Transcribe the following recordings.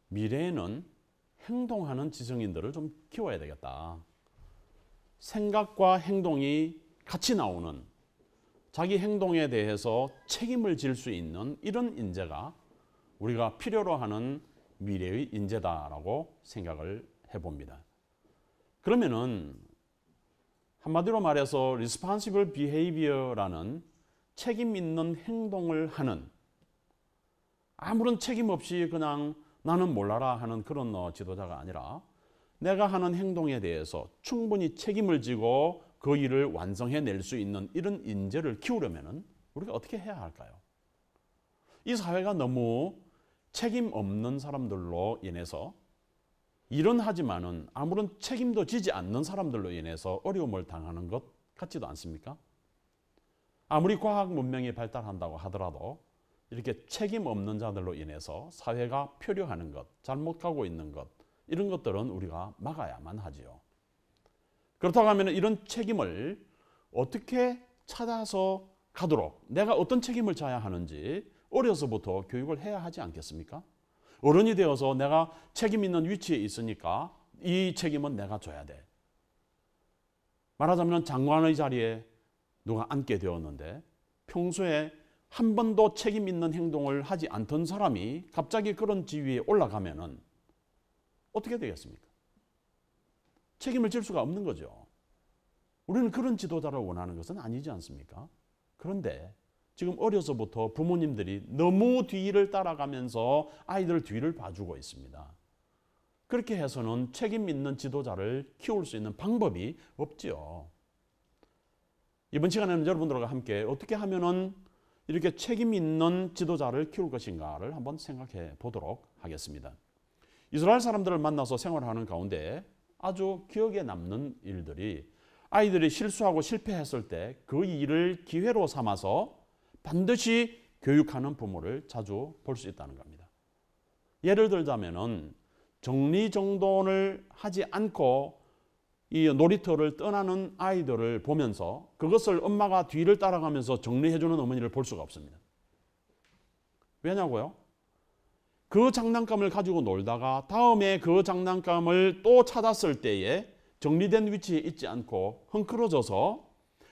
미래에는 행동하는 지성인들을 좀 키워야 되겠다. 생각과 행동이 같이 나오는, 자기 행동에 대해서 책임을 질 수 있는 이런 인재가 우리가 필요로 하는 미래의 인재다라고 생각을 해봅니다. 그러면은 한마디로 말해서 responsible behavior라는 책임 있는 행동을 하는, 아무런 책임 없이 그냥 나는 몰라라 하는 그런 지도자가 아니라 내가 하는 행동에 대해서 충분히 책임을 지고 그 일을 완성해낼 수 있는 이런 인재를 키우려면 우리가 어떻게 해야 할까요? 이 사회가 너무 책임 없는 사람들로 인해서, 일은 하지만은 아무런 책임도 지지 않는 사람들로 인해서 어려움을 당하는 것 같지도 않습니까? 아무리 과학 문명이 발달한다고 하더라도 이렇게 책임 없는 자들로 인해서 사회가 표류하는 것, 잘못 가고 있는 것, 이런 것들은 우리가 막아야만 하지요. 그렇다고 하면 이런 책임을 어떻게 찾아서 가도록 내가 어떤 책임을 져야 하는지 어려서부터 교육을 해야 하지 않겠습니까? 어른이 되어서 내가 책임 있는 위치에 있으니까 이 책임은 내가 져야 돼. 말하자면 장관의 자리에 누가 앉게 되었는데 평소에 한 번도 책임 있는 행동을 하지 않던 사람이 갑자기 그런 지위에 올라가면은 어떻게 되겠습니까? 책임을 질 수가 없는 거죠. 우리는 그런 지도자를 원하는 것은 아니지 않습니까? 그런데 지금 어려서부터 부모님들이 너무 뒤를 따라가면서 아이들 뒤를 봐주고 있습니다. 그렇게 해서는 책임 있는 지도자를 키울 수 있는 방법이 없지요. 이번 시간에는 여러분들과 함께 어떻게 하면은 이렇게 책임 있는 지도자를 키울 것인가를 한번 생각해 보도록 하겠습니다. 이스라엘 사람들을 만나서 생활하는 가운데 아주 기억에 남는 일들이, 아이들이 실수하고 실패했을 때 그 일을 기회로 삼아서 반드시 교육하는 부모를 자주 볼 수 있다는 겁니다. 예를 들자면은 정리정돈을 하지 않고 이 놀이터를 떠나는 아이들을 보면서 그것을 엄마가 뒤를 따라가면서 정리해주는 어머니를 볼 수가 없습니다. 왜냐고요? 그 장난감을 가지고 놀다가 다음에 그 장난감을 또 찾았을 때에 정리된 위치에 있지 않고 헝클어져서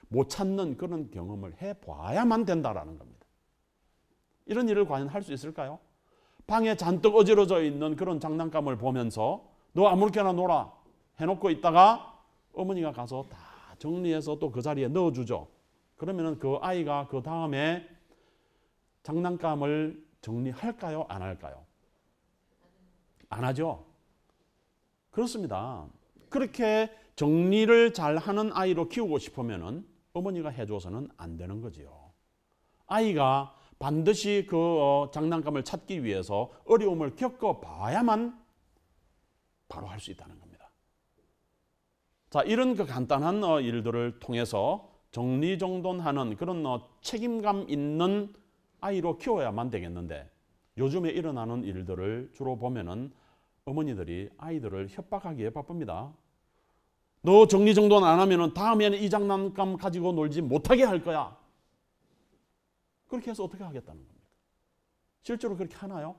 못 찾는 그런 경험을 해봐야만 된다라는 겁니다. 이런 일을 과연 할 수 있을까요? 방에 잔뜩 어지러져 있는 그런 장난감을 보면서 너 아무렇게나 놀아 해놓고 있다가 어머니가 가서 다 정리해서 또 그 자리에 넣어주죠. 그러면 그 아이가 그 다음에 장난감을 정리할까요? 안 할까요? 안 하죠. 그렇습니다. 그렇게 정리를 잘하는 아이로 키우고 싶으면 어머니가 해줘서는 안 되는 거지요. 아이가 반드시 그 장난감을 찾기 위해서 어려움을 겪어봐야만 바로 할 수 있다는 겁니다. 자, 이런 그 간단한 일들을 통해서 정리정돈하는 그런 책임감 있는 아이로 키워야만 되겠는데, 요즘에 일어나는 일들을 주로 보면은 어머니들이 아이들을 협박하기에 바쁩니다. 너 정리정돈 안 하면은 다음에는 이 장난감 가지고 놀지 못하게 할 거야. 그렇게 해서 어떻게 하겠다는 겁니까? 실제로 그렇게 하나요?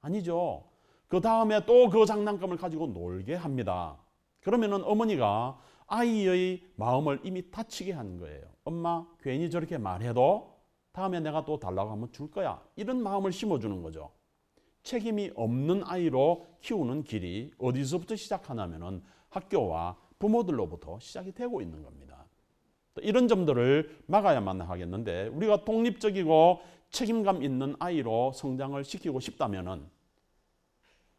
아니죠. 그 다음에 또 그 장난감을 가지고 놀게 합니다. 그러면은 어머니가 아이의 마음을 이미 다치게 하는 거예요. 엄마 괜히 저렇게 말해도 다음에 내가 또 달라고 하면 줄 거야. 이런 마음을 심어주는 거죠. 책임이 없는 아이로 키우는 길이 어디서부터 시작하냐면은 학교와 부모들로부터 시작이 되고 있는 겁니다. 이런 점들을 막아야만 하겠는데, 우리가 독립적이고 책임감 있는 아이로 성장을 시키고 싶다면은,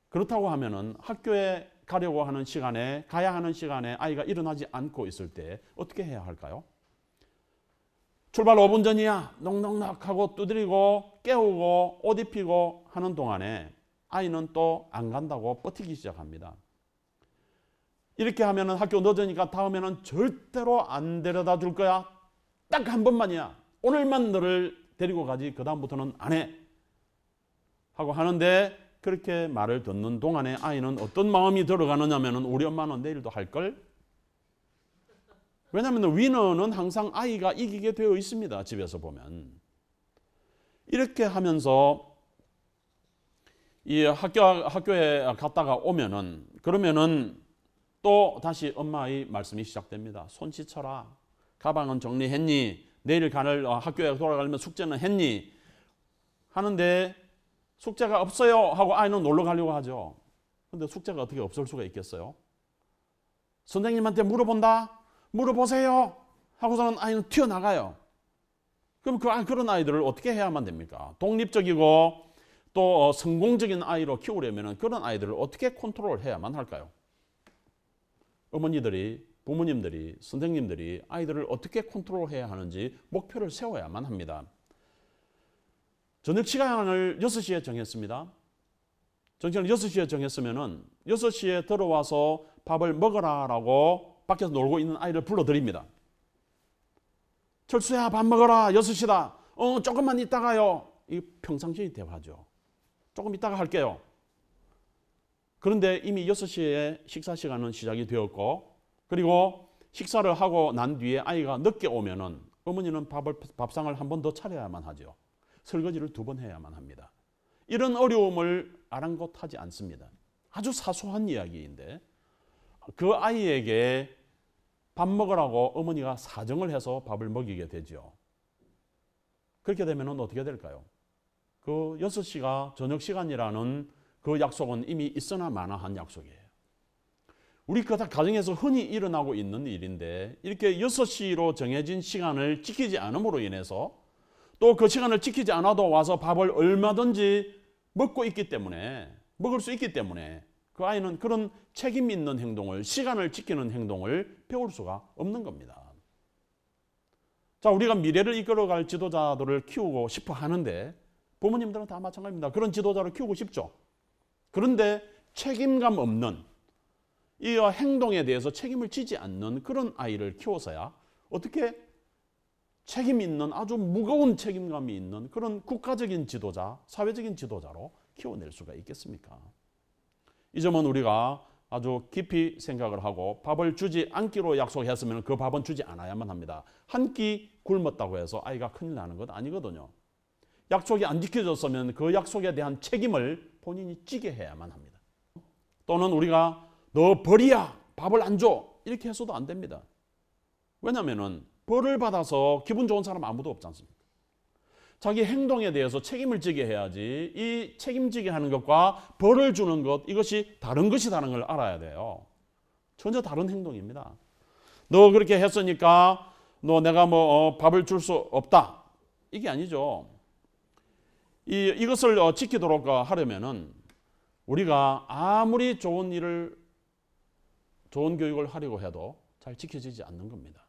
그렇다고 하면은 학교에 가려고 하는 시간에, 가야 하는 시간에 아이가 일어나지 않고 있을 때 어떻게 해야 할까요? 출발 5분 전이야. 넉넉넉 하고 두드리고 깨우고 옷 입히고 하는 동안에 아이는 또 안 간다고 버티기 시작합니다. 이렇게 하면 학교 늦으니까 다음에는 절대로 안 데려다 줄 거야. 딱 한 번만이야. 오늘만 너를 데리고 가지 그 다음부터는 안 해. 하고 하는데, 그렇게 말을 듣는 동안에 아이는 어떤 마음이 들어가느냐면 우리 엄마는 내일도 할걸? 왜냐하면 위너는 항상 아이가 이기게 되어 있습니다. 집에서 보면. 이렇게 하면서 이 학교에 갔다가 오면은 그러면은 또 다시 엄마의 말씀이 시작됩니다. 손 씻어라. 가방은 정리했니? 내일 가는 학교에 돌아가려면 숙제는 했니? 하는데 숙제가 없어요 하고 아이는 놀러 가려고 하죠. 근데 숙제가 어떻게 없을 수가 있겠어요? 선생님한테 물어본다? 물어보세요 하고서는 아이는 튀어나가요. 그럼 그런 아이들을 어떻게 해야만 됩니까? 독립적이고 또 성공적인 아이로 키우려면 그런 아이들을 어떻게 컨트롤 해야만 할까요? 어머니들이, 부모님들이, 선생님들이 아이들을 어떻게 컨트롤 해야 하는지 목표를 세워야만 합니다. 저녁 시간을 6시에 정했습니다. 정시간을 6시에 정했으면 6시에 들어와서 밥을 먹어라라고 밖에서 놀고 있는 아이를 불러드립니다. 철수야, 밥 먹어라. 6시다. 조금만 있다가요. 이 평상시의 대화죠. 조금 있다가 할게요. 그런데 이미 6시에 식사 시간은 시작이 되었고, 그리고 식사를 하고 난 뒤에 아이가 늦게 오면은 어머니는 밥상을 한 번 더 차려야만 하죠. 설거지를 2번 해야만 합니다. 이런 어려움을 아랑곳하지 않습니다. 아주 사소한 이야기인데 그 아이에게 밥 먹으라고 어머니가 사정을 해서 밥을 먹이게 되죠. 그렇게 되면 어떻게 될까요? 그 6시가 저녁 시간이라는 그 약속은 이미 있으나 마나한 약속이에요. 우리 가정에서 흔히 일어나고 있는 일인데 이렇게 6시로 정해진 시간을 지키지 않음으로 인해서 또 그 시간을 지키지 않아도 와서 밥을 얼마든지 먹을 수 있기 때문에 그 아이는 그런 책임 있는 행동을, 시간을 지키는 행동을 배울 수가 없는 겁니다. 자, 우리가 미래를 이끌어갈 지도자들을 키우고 싶어 하는데 부모님들은 다 마찬가지입니다. 그런 지도자를 키우고 싶죠. 그런데 책임감 없는 이 행동에 대해서 책임을 지지 않는 그런 아이를 키워서야 어떻게 책임 있는 아주 무거운 책임감이 있는 그런 국가적인 지도자, 사회적인 지도자로 키워낼 수가 있겠습니까? 이 점은 우리가 아주 깊이 생각을 하고 밥을 주지 않기로 약속했으면 그 밥은 주지 않아야만 합니다. 한 끼 굶었다고 해서 아이가 큰일 나는 것 아니거든요. 약속이 안 지켜졌으면 그 약속에 대한 책임을 본인이 지게 해야만 합니다. 또는 우리가 너 벌이야, 밥을 안 줘, 이렇게 해서도 안 됩니다. 왜냐하면 벌을 받아서 기분 좋은 사람 아무도 없지 않습니까? 자기 행동에 대해서 책임을 지게 해야지 이 책임지게 하는 것과 벌을 주는 것, 이것이 다른 것이라는 걸 알아야 돼요. 전혀 다른 행동입니다. 너 그렇게 했으니까 내가 밥을 줄 수 없다. 이게 아니죠. 이것을 지키도록 하려면은 우리가 아무리 좋은 교육을 하려고 해도 잘 지켜지지 않는 겁니다.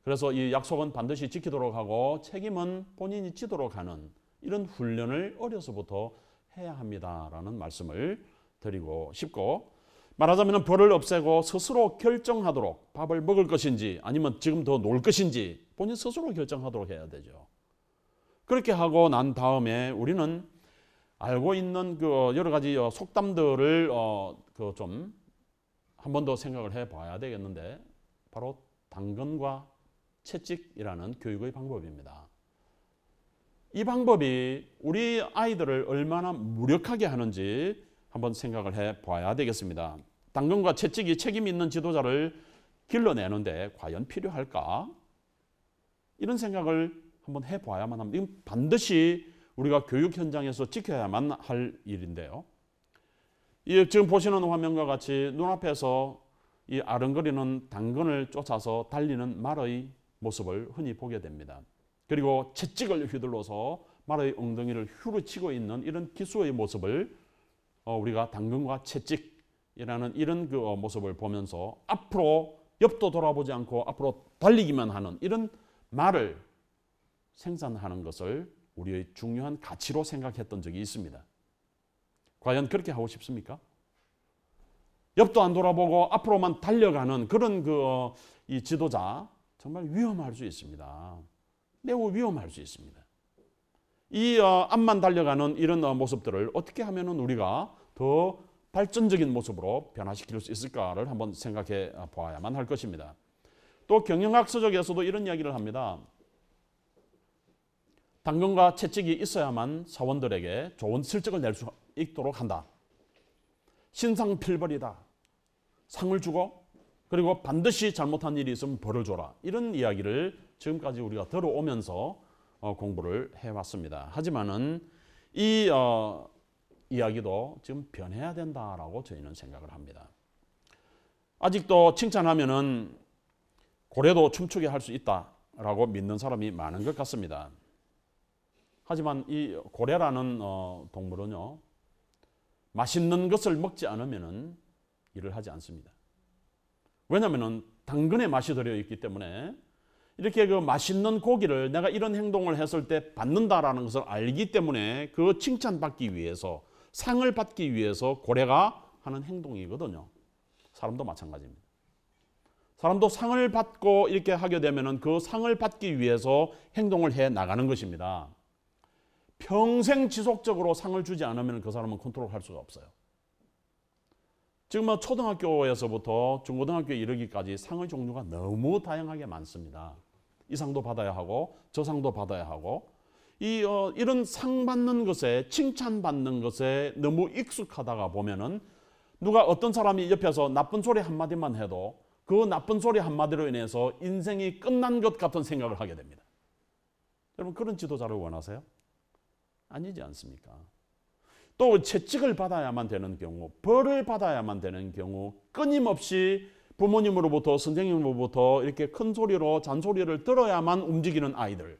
그래서 이 약속은 반드시 지키도록 하고 책임은 본인이 지도록 하는 이런 훈련을 어려서부터 해야 합니다라는 말씀을 드리고 싶고, 말하자면 벌을 없애고 스스로 결정하도록 밥을 먹을 것인지 아니면 지금 더 놀 것인지 본인 스스로 결정하도록 해야 되죠. 그렇게 하고 난 다음에 우리는 알고 있는 그 여러 가지 속담들을 좀 한 번 더 생각을 해봐야 되겠는데, 바로 당근과 채찍이라는 교육의 방법입니다. 이 방법이 우리 아이들을 얼마나 무력하게 하는지 한번 생각을 해봐야 되겠습니다. 당근과 채찍이 책임 있는 지도자를 길러내는데 과연 필요할까? 이런 생각을 한번 해봐야만 합니다. 이건 반드시 우리가 교육 현장에서 지켜야만 할 일인데요. 지금 보시는 화면과 같이 눈앞에서 이 아른거리는 당근을 쫓아서 달리는 말의 모습을 흔히 보게 됩니다. 그리고 채찍을 휘둘러서 말의 엉덩이를 후려치고 있는 이런 기수의 모습을 우리가 당근과 채찍이라는 이런 그 모습을 보면서 앞으로 옆도 돌아보지 않고 앞으로 달리기만 하는 이런 말을 생산하는 것을 우리의 중요한 가치로 생각했던 적이 있습니다. 과연 그렇게 하고 싶습니까? 옆도 안 돌아보고 앞으로만 달려가는 그런 이 지도자 정말 위험할 수 있습니다. 매우 위험할 수 있습니다. 이 앞만 달려가는 이런 모습들을 어떻게 하면 우리가 더 발전적인 모습으로 변화시킬 수 있을까를 한번 생각해 보아야만 할 것입니다. 또 경영학 서적에서도 이런 이야기를 합니다. 당근과 채찍이 있어야만 사원들에게 좋은 실적을 낼 수 있도록 한다. 신상필벌이다. 상을 주고 그리고 반드시 잘못한 일이 있으면 벌을 줘라. 이런 이야기를 지금까지 우리가 들어오면서 공부를 해왔습니다. 하지만은 이 이야기도 지금 변해야 된다라고 저희는 생각을 합니다. 아직도 칭찬하면은 고래도 춤추게 할 수 있다라고 믿는 사람이 많은 것 같습니다. 하지만 이 고래라는 동물은요, 맛있는 것을 먹지 않으면은 일을 하지 않습니다. 왜냐하면은 당근의 맛이 들어있기 때문에 이렇게 그 맛있는 고기를 내가 이런 행동을 했을 때 받는다라는 것을 알기 때문에 그 칭찬받기 위해서, 상을 받기 위해서 고래가 하는 행동이거든요. 사람도 마찬가지입니다. 사람도 상을 받고 이렇게 하게 되면은 그 상을 받기 위해서 행동을 해 나가는 것입니다. 평생 지속적으로 상을 주지 않으면 그 사람은 컨트롤할 수가 없어요. 지금 초등학교에서부터 중고등학교에 이르기까지 상의 종류가 너무 다양하게 많습니다. 이 상도 받아야 하고 저 상도 받아야 하고 이런 상 받는 것에, 칭찬받는 것에 너무 익숙하다가 보면은 누가 어떤 사람이 옆에서 나쁜 소리 한마디만 해도 그 나쁜 소리 한마디로 인해서 인생이 끝난 것 같은 생각을 하게 됩니다. 여러분, 그런 지도자를 원하세요? 아니지 않습니까? 또 채찍을 받아야만 되는 경우, 벌을 받아야만 되는 경우, 끊임없이 부모님으로부터, 선생님으로부터 이렇게 큰 소리로 잔소리를 들어야만 움직이는 아이들,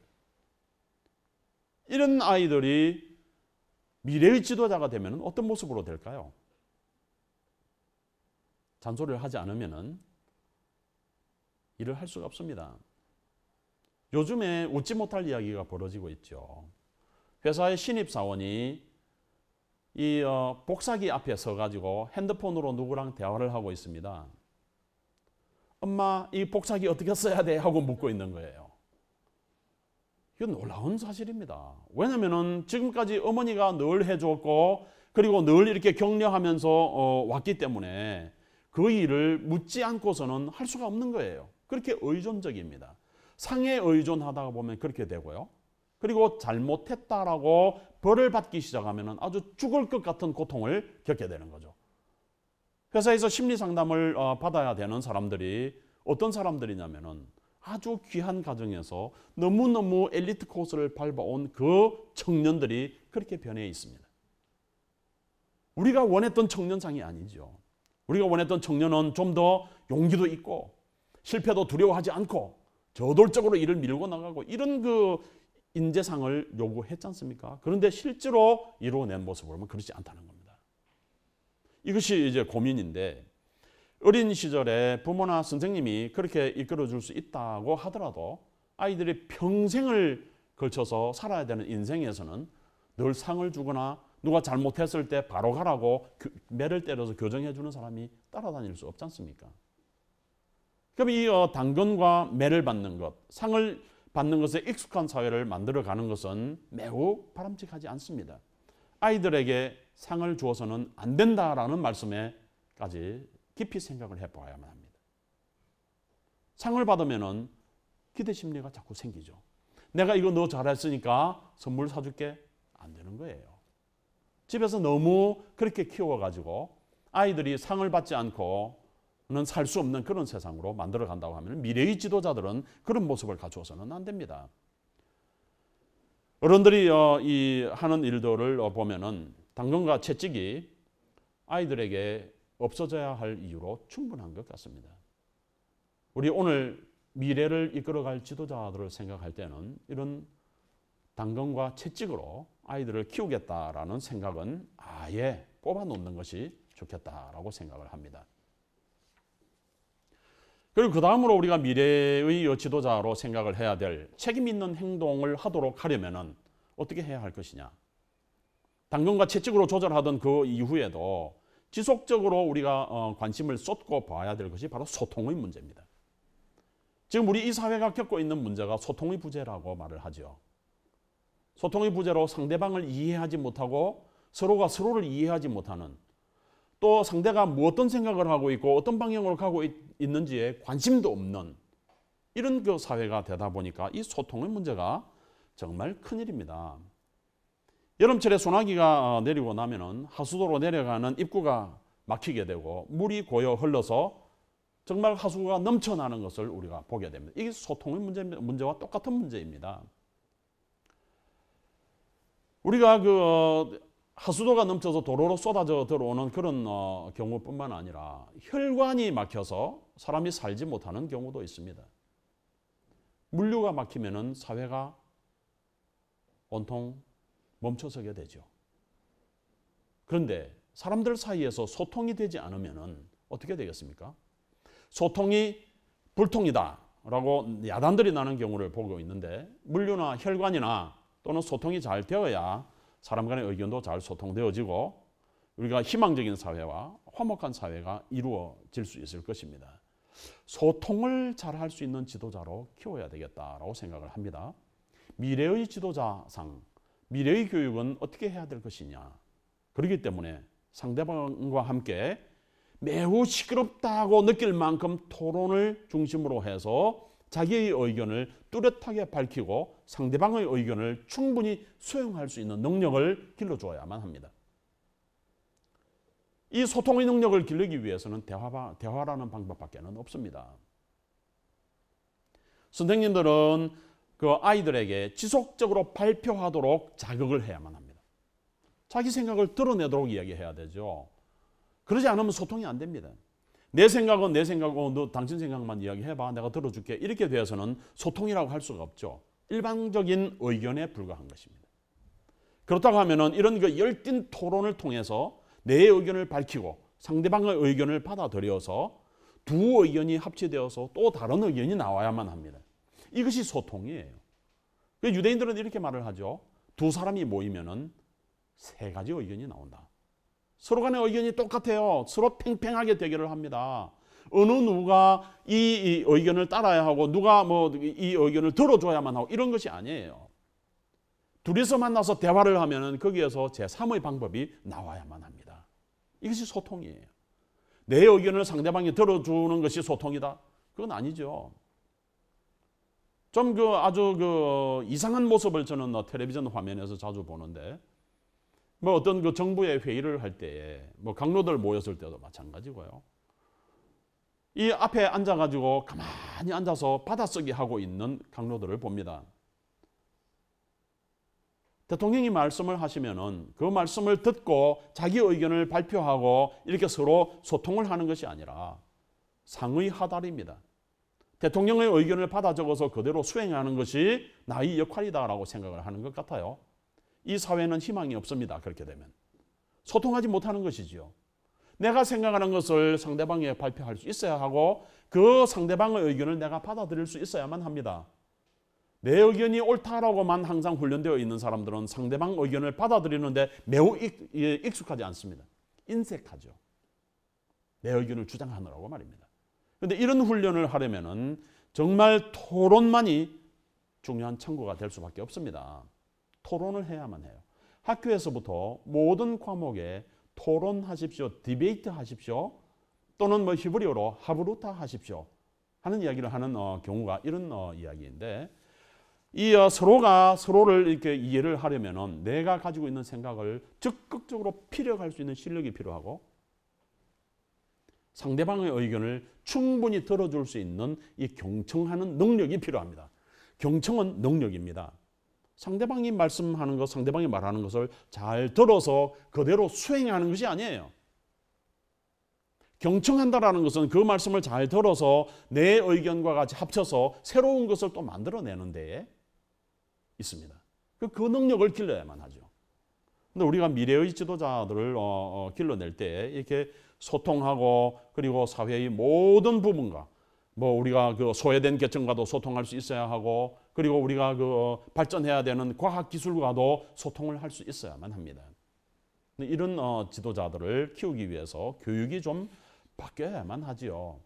이런 아이들이 미래의 지도자가 되면 어떤 모습으로 될까요? 잔소리를 하지 않으면 일을 할 수가 없습니다. 요즘에 웃지 못할 이야기가 벌어지고 있죠. 회사의 신입사원이 이 복사기 앞에 서가지고 핸드폰으로 누구랑 대화를 하고 있습니다. 엄마, 이 복사기 어떻게 써야 돼? 하고 묻고 있는 거예요. 이건 놀라운 사실입니다. 왜냐하면 지금까지 어머니가 늘 해줬고 그리고 늘 이렇게 격려하면서 왔기 때문에 그 일을 묻지 않고서는 할 수가 없는 거예요. 그렇게 의존적입니다. 상에 의존하다가 보면 그렇게 되고요. 그리고 잘못했다라고 벌을 받기 시작하면 아주 죽을 것 같은 고통을 겪게 되는 거죠. 회사에서 심리 상담을 받아야 되는 사람들이 어떤 사람들이냐면은 아주 귀한 가정에서 너무너무 엘리트 코스를 밟아온 그 청년들이 그렇게 변해 있습니다. 우리가 원했던 청년상이 아니죠. 우리가 원했던 청년은 좀 더 용기도 있고 실패도 두려워하지 않고 저돌적으로 일을 밀고 나가고 이런 그 인재상을 요구했지 않습니까? 그런데 실제로 이루어낸 모습을 보면 그렇지 않다는 겁니다. 이것이 이제 고민인데, 어린 시절에 부모나 선생님이 그렇게 이끌어줄 수 있다고 하더라도 아이들이 평생을 걸쳐서 살아야 되는 인생에서는 늘 상을 주거나 누가 잘못했을 때 바로 가라고 매를 때려서 교정해 주는 사람이 따라다닐 수 없지 않습니까? 그럼 이 당근과 매를 받는 것, 상을 받는 것에 익숙한 사회를 만들어가는 것은 매우 바람직하지 않습니다. 아이들에게 상을 주어서는 안 된다라는 말씀에까지 깊이 생각을 해봐야만 합니다. 상을 받으면 기대 심리가 자꾸 생기죠. 내가 이거 너 잘했으니까 선물 사줄게. 안 되는 거예요. 집에서 너무 그렇게 키워가지고 아이들이 상을 받지 않고는 살 수 없는 그런 세상으로 만들어 간다고 하면 미래의 지도자들은 그런 모습을 갖추어서는 안 됩니다. 어른들이 이 하는 일들을 보면은 당근과 채찍이 아이들에게 없어져야 할 이유로 충분한 것 같습니다. 우리 오늘 미래를 이끌어갈 지도자들을 생각할 때는 이런 당근과 채찍으로 아이들을 키우겠다라는 생각은 아예 뽑아놓는 것이 좋겠다라고 생각을 합니다. 그리고 그 다음으로 우리가 미래의 지도자로 생각을 해야 될 책임 있는 행동을 하도록 하려면 어떻게 해야 할 것이냐. 당근과 채찍으로 조절하던 그 이후에도 지속적으로 우리가 관심을 쏟고 봐야 될 것이 바로 소통의 문제입니다. 지금 우리 이 사회가 겪고 있는 문제가 소통의 부재라고 말을 하죠. 소통의 부재로 상대방을 이해하지 못하고 서로가 서로를 이해하지 못하는, 또 상대가 어떤 생각을 하고 있고 어떤 방향으로 가고 있는지에 관심도 없는 이런 그 사회가 되다 보니까 이 소통의 문제가 정말 큰일입니다. 여름철에 소나기가 내리고 나면은 하수도로 내려가는 입구가 막히게 되고 물이 고여 흘러서 정말 하수구가 넘쳐나는 것을 우리가 보게 됩니다. 이게 소통의 문제와 똑같은 문제입니다. 우리가 하수도가 넘쳐서 도로로 쏟아져 들어오는 그런 경우뿐만 아니라 혈관이 막혀서 사람이 살지 못하는 경우도 있습니다. 물류가 막히면은 사회가 온통 멈춰서게 되죠. 그런데 사람들 사이에서 소통이 되지 않으면은 어떻게 되겠습니까? 소통이 불통이다라고 야단들이 나는 경우를 보고 있는데 물류나 혈관이나 또는 소통이 잘 되어야 사람 간의 의견도 잘 소통되어지고 우리가 희망적인 사회와 화목한 사회가 이루어질 수 있을 것입니다. 소통을 잘 할 수 있는 지도자로 키워야 되겠다라고 생각을 합니다. 미래의 지도자상, 미래의 교육은 어떻게 해야 될 것이냐. 그렇기 때문에 상대방과 함께 매우 시끄럽다고 느낄 만큼 토론을 중심으로 해서 자기의 의견을 뚜렷하게 밝히고 상대방의 의견을 충분히 수용할 수 있는 능력을 길러줘야만 합니다. 이 소통의 능력을 기르기 위해서는 대화라는 방법밖에는 없습니다. 선생님들은 그 아이들에게 지속적으로 발표하도록 자극을 해야만 합니다. 자기 생각을 드러내도록 이야기해야 되죠. 그러지 않으면 소통이 안 됩니다. 내 생각은 내 생각이고 너 당신 생각만 이야기해봐. 내가 들어줄게. 이렇게 되어서는 소통이라고 할 수가 없죠. 일방적인 의견에 불과한 것입니다. 그렇다고 하면은 이런 열띤 토론을 통해서 내 의견을 밝히고 상대방의 의견을 받아들여서 두 의견이 합치되어서 또 다른 의견이 나와야만 합니다. 이것이 소통이에요. 유대인들은 이렇게 말을 하죠. 두 사람이 모이면은 세 가지 의견이 나온다. 서로 간의 의견이 똑같아요. 서로 팽팽하게 대결을 합니다. 어느 누가 이 의견을 따라야 하고 누가 이 의견을 들어줘야만 하고 이런 것이 아니에요. 둘이서 만나서 대화를 하면은 거기에서 제3의 방법이 나와야만 합니다. 이것이 소통이에요. 내 의견을 상대방이 들어주는 것이 소통이다? 그건 아니죠. 좀 아주 이상한 모습을 저는 텔레비전 화면에서 자주 보는데 어떤 정부의 회의를 할 때에 강로들 모였을 때도 마찬가지고요. 이 앞에 앉아가지고 가만히 앉아서 받아쓰기 하고 있는 강로들을 봅니다. 대통령이 말씀을 하시면은 그 말씀을 듣고 자기 의견을 발표하고 이렇게 서로 소통을 하는 것이 아니라 상의 하달입니다. 대통령의 의견을 받아 적어서 그대로 수행하는 것이 나의 역할이다라고 생각을 하는 것 같아요. 이 사회는 희망이 없습니다. 그렇게 되면. 소통하지 못하는 것이죠. 내가 생각하는 것을 상대방에 발표할 수 있어야 하고 그 상대방의 의견을 내가 받아들일 수 있어야만 합니다. 내 의견이 옳다라고만 항상 훈련되어 있는 사람들은 상대방 의견을 받아들이는데 매우 익숙하지 않습니다. 인색하죠. 내 의견을 주장하느라고 말입니다. 그런데 이런 훈련을 하려면은 정말 토론만이 중요한 창구가 될 수밖에 없습니다. 토론을 해야만 해요. 학교에서부터 모든 과목에 토론하십시오, 디베이트 하십시오, 또는 히브리어로 하브루타 하십시오 하는 이야기를 하는 경우가 이런 이야기인데 이 서로가 서로를 이렇게 이해를 하려면은 내가 가지고 있는 생각을 적극적으로 피력할 수 있는 실력이 필요하고 상대방의 의견을 충분히 들어줄 수 있는 이 경청하는 능력이 필요합니다. 경청은 능력입니다. 상대방이 말씀하는 것, 상대방이 말하는 것을 잘 들어서 그대로 수행하는 것이 아니에요. 경청한다라는 것은 그 말씀을 잘 들어서 내 의견과 같이 합쳐서 새로운 것을 또 만들어내는 데에 있습니다. 그 능력을 길러야만 하죠. 근데 우리가 미래의 지도자들을 길러낼 때 이렇게 소통하고 그리고 사회의 모든 부분과 우리가 소외된 계층과도 소통할 수 있어야 하고 그리고 우리가 발전해야 되는 과학기술과도 소통을 할 수 있어야만 합니다. 이런 지도자들을 키우기 위해서 교육이 좀 바뀌어야만 하지요.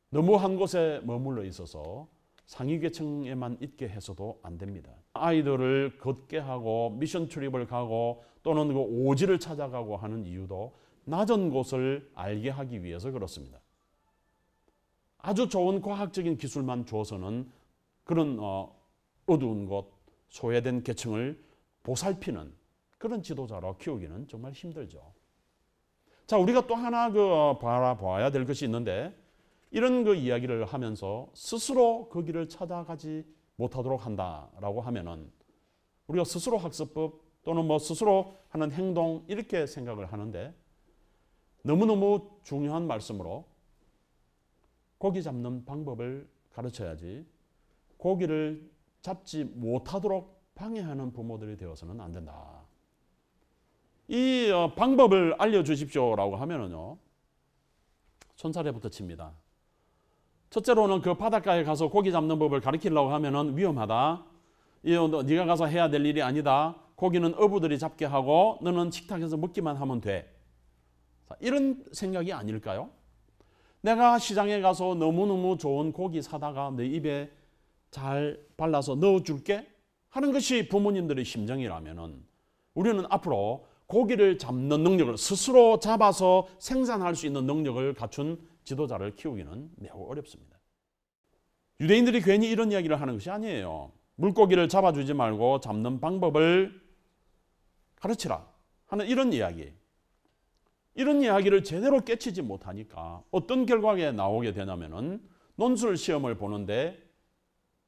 너무 한 곳에 머물러 있어서 상위 계층에만 있게 해서도 안 됩니다. 아이들을 걷게 하고 미션 트립을 가고 또는 오지를 찾아가고 하는 이유도 낮은 곳을 알게 하기 위해서 그렇습니다. 아주 좋은 과학적인 기술만 줘서는 그런 어두운 곳, 소외된 계층을 보살피는 그런 지도자로 키우기는 정말 힘들죠. 자, 우리가 또 하나 바라봐야 될 것이 있는데, 이런 이야기를 하면서 스스로 그 길을 찾아가지 못하도록 한다라고 하면은 우리가 스스로 학습법 또는 스스로 하는 행동 이렇게 생각을 하는데, 너무너무 중요한 말씀으로 고기 잡는 방법을 가르쳐야지 고기를 잡지 못하도록 방해하는 부모들이 되어서는 안 된다. 이 방법을 알려주십시오라고 하면은요, 손사래부터 칩니다. 첫째로는 그 바닷가에 가서 고기 잡는 법을 가르치려고 하면은 위험하다. 네가 가서 해야 될 일이 아니다. 고기는 어부들이 잡게 하고 너는 식탁에서 먹기만 하면 돼. 이런 생각이 아닐까요? 내가 시장에 가서 너무너무 좋은 고기 사다가 내 입에 잘 발라서 넣어줄게 하는 것이 부모님들의 심정이라면은 우리는 앞으로 고기를 잡는 능력을 스스로 잡아서 생산할 수 있는 능력을 갖춘 지도자를 키우기는 매우 어렵습니다. 유대인들이 괜히 이런 이야기를 하는 것이 아니에요. 물고기를 잡아주지 말고 잡는 방법을 가르치라 하는 이런 이야기. 이런 이야기를 제대로 깨치지 못하니까 어떤 결과가 나오게 되냐면은 논술 시험을 보는데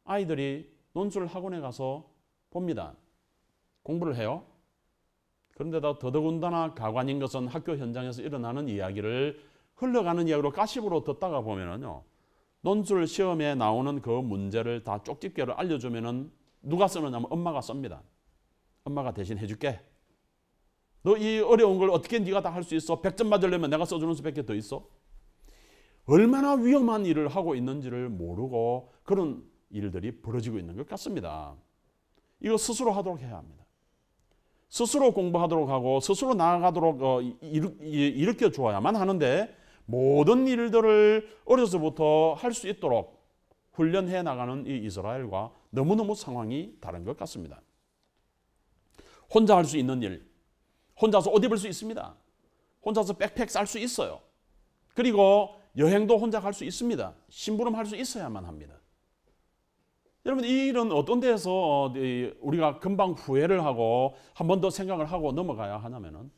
아이들이 논술 학원에 가서 봅니다. 공부를 해요. 그런데다 더더군다나 가관인 것은 학교 현장에서 일어나는 이야기를 흘러가는 이야기로 가십으로 듣다가 보면은요, 논술 시험에 나오는 그 문제를 다 쪽집게로 알려주면은 누가 쓰느냐면 엄마가 씁니다. 엄마가 대신 해줄게. 너 이 어려운 걸 어떻게 네가 다 할 수 있어? 100점 맞으려면 내가 써주는 수밖에 더 있어? 얼마나 위험한 일을 하고 있는지를 모르고 그런 일들이 벌어지고 있는 것 같습니다. 이거 스스로 하도록 해야 합니다. 스스로 공부하도록 하고 스스로 나아가도록 일으켜 주어야만 하는데, 모든 일들을 어려서부터 할 수 있도록 훈련해 나가는 이 이스라엘과 너무너무 상황이 다른 것 같습니다. 혼자 할 수 있는 일, 혼자서 옷 입을 수 있습니다. 혼자서 백팩 쌀 수 있어요. 그리고 여행도 혼자 갈 수 있습니다. 심부름 할 수 있어야만 합니다. 여러분, 이 일은 어떤 데서 우리가 금방 후회를 하고 한 번 더 생각을 하고 넘어가야 하냐면은,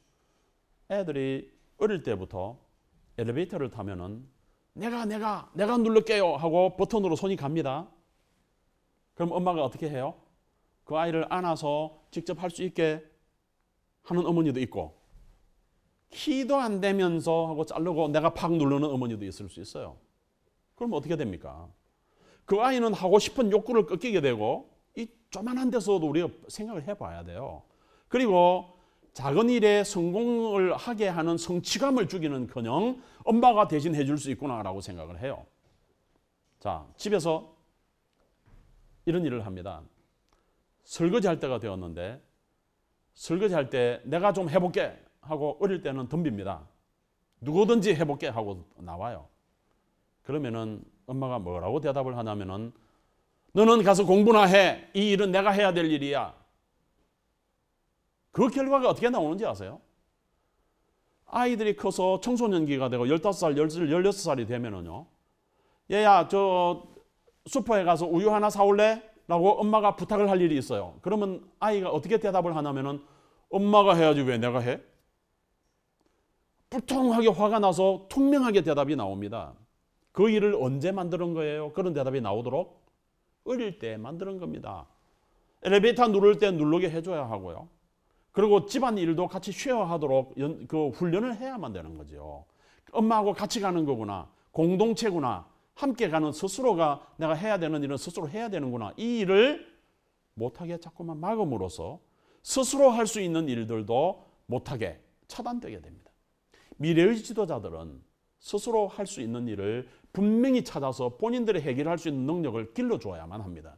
애들이 어릴 때부터 엘리베이터를 타면은 내가 누를게요 하고 버튼으로 손이 갑니다. 그럼 엄마가 어떻게 해요? 그 아이를 안아서 직접 할 수 있게 하는 어머니도 있고, 키도 안 되면서 하고 자르고 내가 팍 누르는 어머니도 있을 수 있어요. 그럼 어떻게 됩니까? 그 아이는 하고 싶은 욕구를 꺾이게 되고, 이 조만한 데서도 우리가 생각을 해봐야 돼요. 그리고 작은 일에 성공을 하게 하는 성취감을 주기는커녕 엄마가 대신 해줄 수 있구나라고 생각을 해요. 자, 집에서 이런 일을 합니다. 설거지할 때가 되었는데 설거지할 때 내가 좀 해볼게 하고 어릴 때는 덤빕니다. 누구든지 해볼게 하고 나와요. 그러면은 엄마가 뭐라고 대답을 하냐면은, 너는 가서 공부나 해. 이 일은 내가 해야 될 일이야. 그 결과가 어떻게 나오는지 아세요? 아이들이 커서 청소년기가 되고 15살, 16살이 되면은요, 얘야, 저 슈퍼에 가서 우유 하나 사올래? 라고 엄마가 부탁을 할 일이 있어요. 그러면 아이가 어떻게 대답을 하냐면은, 엄마가 해야지 왜 내가 해? 불통하게 화가 나서 투명하게 대답이 나옵니다. 그 일을 언제 만드는 거예요? 그런 대답이 나오도록 어릴 때 만드는 겁니다. 엘리베이터 누를 때 누르게 해줘야 하고요. 그리고 집안일도 같이 쉐어하도록 그 훈련을 해야만 되는 거죠. 엄마하고 같이 가는 거구나. 공동체구나. 함께 가는, 스스로가 내가 해야 되는 일은 스스로 해야 되는구나. 이 일을 못하게 자꾸만 막음으로써 스스로 할 수 있는 일들도 못하게 차단되게 됩니다. 미래의 지도자들은 스스로 할 수 있는 일을 분명히 찾아서 본인들이 해결할 수 있는 능력을 길러줘야만 합니다.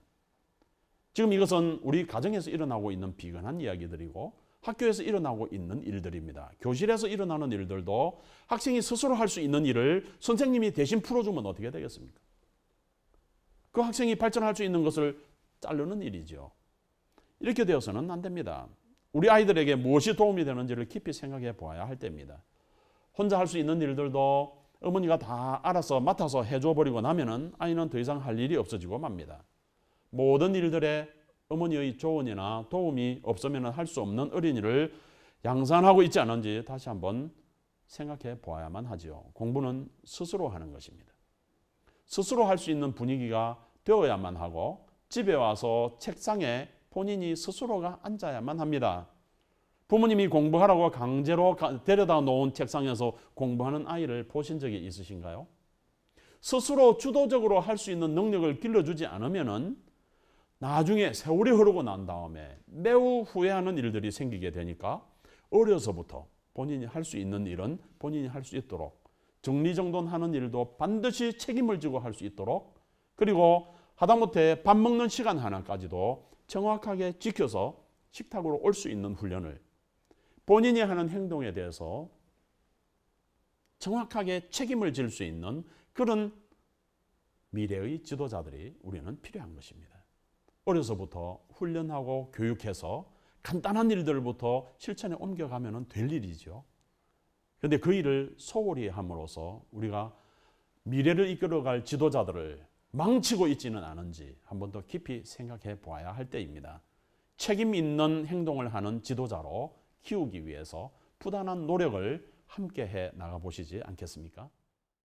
지금 이것은 우리 가정에서 일어나고 있는 비근한 이야기들이고 학교에서 일어나고 있는 일들입니다. 교실에서 일어나는 일들도 학생이 스스로 할 수 있는 일을 선생님이 대신 풀어주면 어떻게 되겠습니까? 그 학생이 발전할 수 있는 것을 자르는 일이죠. 이렇게 되어서는 안 됩니다. 우리 아이들에게 무엇이 도움이 되는지를 깊이 생각해 보아야 할 때입니다. 혼자 할 수 있는 일들도 어머니가 다 알아서 맡아서 해줘 버리고 나면은 아이는 더 이상 할 일이 없어지고 맙니다. 모든 일들에 어머니의 조언이나 도움이 없으면 할 수 없는 어린이를 양산하고 있지 않은지 다시 한번 생각해 보아야만 하지요. 공부는 스스로 하는 것입니다. 스스로 할 수 있는 분위기가 되어야만 하고 집에 와서 책상에 본인이 스스로가 앉아야만 합니다. 부모님이 공부하라고 강제로 데려다 놓은 책상에서 공부하는 아이를 보신 적이 있으신가요? 스스로 주도적으로 할 수 있는 능력을 길러주지 않으면은 나중에 세월이 흐르고 난 다음에 매우 후회하는 일들이 생기게 되니까 어려서부터 본인이 할 수 있는 일은 본인이 할 수 있도록 정리정돈하는 일도 반드시 책임을 지고 할 수 있도록 그리고 하다못해 밥 먹는 시간 하나까지도 정확하게 지켜서 식탁으로 올 수 있는 훈련을 본인이 하는 행동에 대해서 정확하게 책임을 질 수 있는 그런 미래의 지도자들이 우리는 필요한 것입니다. 어려서부터 훈련하고 교육해서 간단한 일들부터 실천에 옮겨가면 될 일이죠. 그런데 그 일을 소홀히 함으로써 우리가 미래를 이끌어갈 지도자들을 망치고 있지는 않은지 한 번 더 깊이 생각해 보아야 할 때입니다. 책임 있는 행동을 하는 지도자로 키우기 위해서 부단한 노력을 함께 해 나가 보시지 않겠습니까?